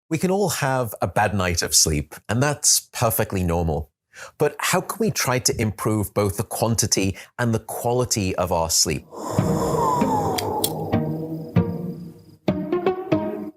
We can all have a bad night of sleep, and that's perfectly normal. But how can we try to improve both the quantity and the quality of our sleep?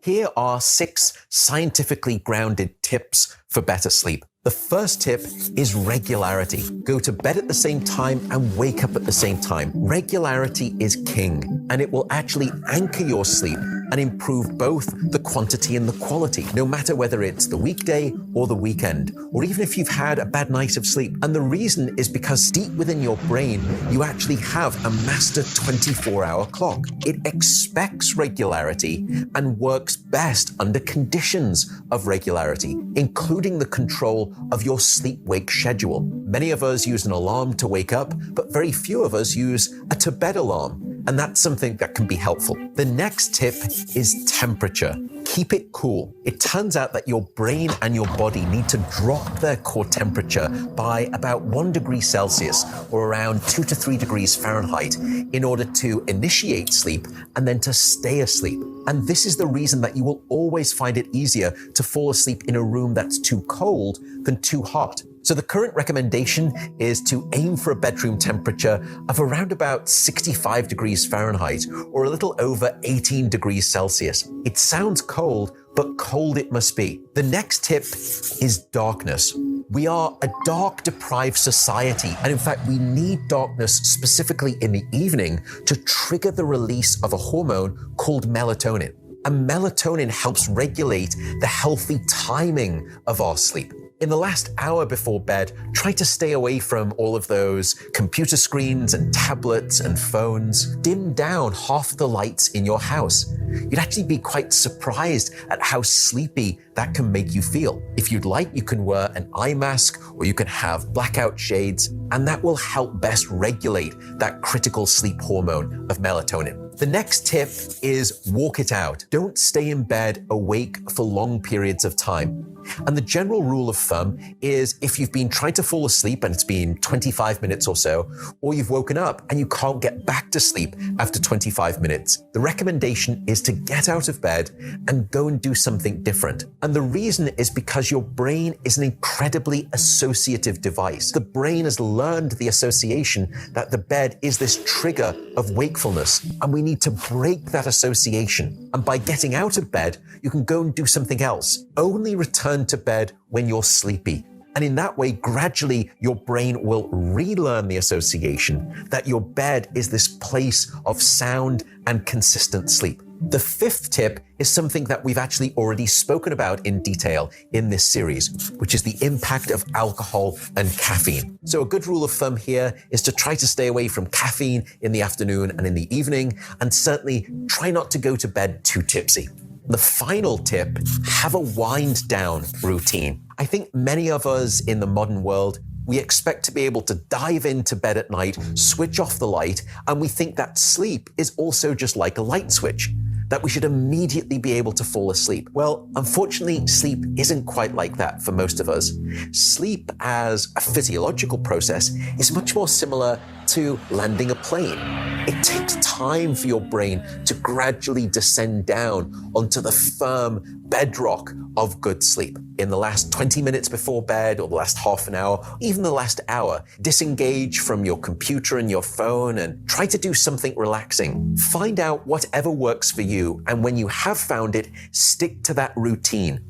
Here are 6 scientifically grounded tips for better sleep. The first tip is regularity. Go to bed at the same time and wake up at the same time. Regularity is king, and it will actually anchor your sleep and improve both the quantity and the quality, no matter whether it's the weekday or the weekend, or even if you've had a bad night of sleep. And the reason is because deep within your brain, you actually have a master 24-hour clock. It expects regularity and works best under conditions of regularity, including the control of your sleep-wake schedule. Many of us use an alarm to wake up, but very few of us use a to-bed alarm. And that's something that can be helpful. The next tip is temperature. Keep it cool. It turns out that your brain and your body need to drop their core temperature by about 1 degree Celsius or around 2 to 3 degrees Fahrenheit in order to initiate sleep and then to stay asleep. And this is the reason that you will always find it easier to fall asleep in a room that's too cold than too hot. So the current recommendation is to aim for a bedroom temperature of around about 65 degrees Fahrenheit or a little over 18 degrees Celsius. It sounds cold, but cold it must be. The next tip is darkness. We are a dark-deprived society, and in fact, we need darkness specifically in the evening to trigger the release of a hormone called melatonin. And melatonin helps regulate the healthy timing of our sleep. In the last hour before bed, try to stay away from all of those computer screens and tablets and phones. Dim down half the lights in your house. You'd actually be quite surprised at how sleepy that can make you feel. If you'd like, you can wear an eye mask or you can have blackout shades, and that will help best regulate that critical sleep hormone of melatonin. The next tip is walk it out. Don't stay in bed awake for long periods of time. And the general rule of thumb is if you've been trying to fall asleep and it's been 25 minutes or so, or you've woken up and you can't get back to sleep after 25 minutes, the recommendation is to get out of bed and go and do something different. And the reason is because your brain is an incredibly associative device. The brain has learned the association that the bed is this trigger of wakefulness, and we need to break that association. And by getting out of bed, you can go and do something else. Only return to bed when you're sleepy. And in that way, gradually, your brain will relearn the association that your bed is this place of sound and consistent sleep. The 5th tip is something that we've actually already spoken about in detail in this series, which is the impact of alcohol and caffeine. So a good rule of thumb here is to try to stay away from caffeine in the afternoon and in the evening, and certainly try not to go to bed too tipsy. The final tip, have a wind down routine. I think many of us in the modern world, we expect to be able to dive into bed at night, switch off the light, and we think that sleep is also just like a light switch, that we should immediately be able to fall asleep. Well, unfortunately, sleep isn't quite like that for most of us. Sleep as a physiological process is much more similar to landing a plane. It takes time for your brain to gradually descend down onto the firm bedrock of good sleep. In the last 20 minutes before bed, or the last half an hour, even the last hour, disengage from your computer and your phone and try to do something relaxing. Find out whatever works for you, and when you have found it, stick to that routine.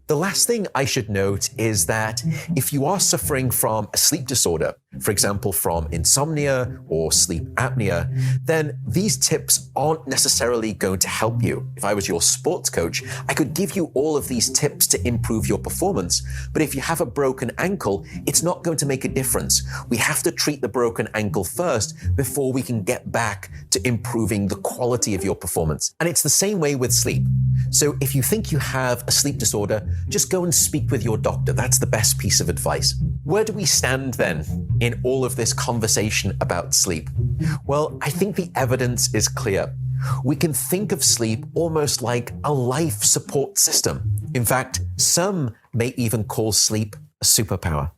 The last thing I should note is that if you are suffering from a sleep disorder, for example, from insomnia or sleep apnea, then these tips aren't necessarily going to help you. If I was your sports coach, I could give you all of these tips to improve your performance. But if you have a broken ankle, it's not going to make a difference. We have to treat the broken ankle first before we can get back to improving the quality of your performance. And it's the same way with sleep. So if you think you have a sleep disorder, just go and speak with your doctor. That's the best piece of advice. Where do we stand then in all of this conversation about sleep? Well, I think the evidence is clear. We can think of sleep almost like a life support system. In fact, some may even call sleep a superpower.